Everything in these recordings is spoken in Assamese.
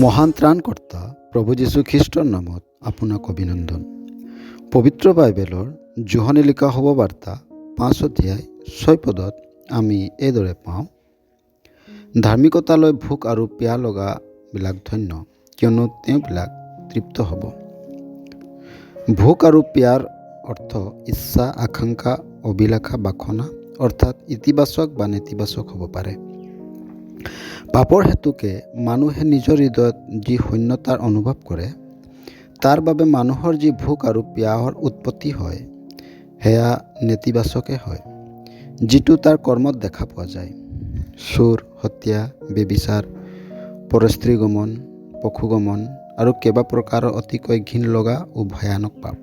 মহান ত্ৰাণকৰ্তা প্ৰভু যীশু খ্ৰীষ্টৰ নামত আপোনাক অভিনন্দন। পবিত্ৰ বাইবেলৰ জোহনী লিখা শুভবাৰ্তা 5 অধ্যায় 6 পদত আমি এইদৰে পাওঁ, ধাৰ্মিকতালৈ ভোক আৰু পিয়াহ লগাবিলাক ধন্য, কিয়নো তেওঁবিলাক তৃপ্ত হ'ব। ভোক আৰু পিয়াৰ অৰ্থ ইচ্ছা, আকাংক্ষা, অভিলাষা, বাসনা, অৰ্থাৎ ইতিবাচক বা নেতিবাচক হ'ব পাৰে। পাপৰ হেতুকে মানুহে নিজৰ হৃদয়ত যি শূন্যতাৰ অনুভৱ কৰে, তাৰ বাবে মানুহৰ যি ভোক আৰু পিয়াহৰ উৎপত্তি হয়, সেয়া নেতিবাচকে হয়, যিটো তাৰ কৰ্মত দেখা পোৱা যায়। চোৰ, হত্যা, ব্যভিচাৰ, পৰস্ত্ৰীগমন, পশুগমন আৰু কেইবা প্ৰকাৰৰ অতিকৈ ঘিণ লগা ও ভয়ানক পাপ।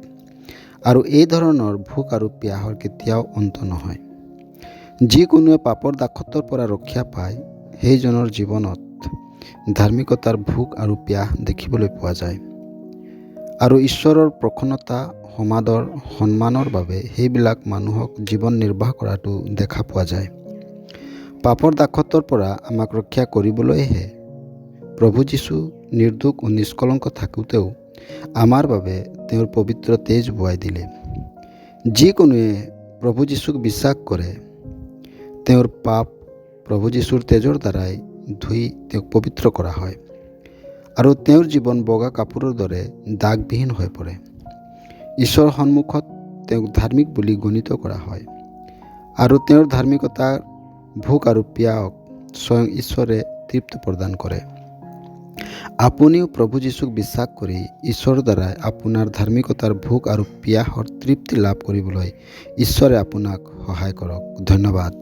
আৰু এই ধৰণৰ ভোক আৰু পিয়াহৰ কেতিয়াও অন্ত নহয়। যিকোনোৱে পাপৰ দাসত্বৰ পৰা ৰক্ষা পায়, সেইজনৰ জীৱনত ধাৰ্মিকতাৰ ভোক আৰু পিয়াহ দেখিবলৈ পোৱা যায়। আৰু ঈশ্বৰৰ প্ৰসন্নতা, সমাদৰ, সন্মানৰ বাবে সেইবিলাক মানুহক জীৱন নিৰ্বাহ কৰাটো দেখা পোৱা যায়। পাপৰ দাসত্বৰ পৰা আমাক ৰক্ষা কৰিবলৈহে প্ৰভু যীশু নিৰ্দোষ ও নিষ্কলংক থাকোঁতেও আমাৰ বাবে তেওঁৰ পবিত্ৰ তেজ বোৱাই দিলে। যিকোনোৱে প্ৰভু যীশুক বিশ্বাস কৰে, তেওঁৰ পাপ প্ৰভু যীশুৰ তেজৰ দ্বাৰাই ধুই তেওঁক পবিত্ৰ কৰা হয়, আৰু তেওঁৰ জীৱন বগা কাপোৰৰ দৰে দাগবিহীন হৈ পৰে। ঈশ্বৰৰ সন্মুখত তেওঁক ধাৰ্মিক বুলি গণিত কৰা হয়, আৰু তেওঁৰ ধাৰ্মিকতাৰ ভোক আৰু পিয়াহক স্বয়ং ঈশ্বৰে তৃপ্তি প্ৰদান কৰে। আপুনিও প্ৰভু যীশুক বিশ্বাস কৰি ঈশ্বৰৰ দ্বাৰাই আপোনাৰ ধাৰ্মিকতাৰ ভোক আৰু পিয়াহৰ তৃপ্তি লাভ কৰিবলৈ ঈশ্বৰে আপোনাক সহায় কৰক। ধন্যবাদ।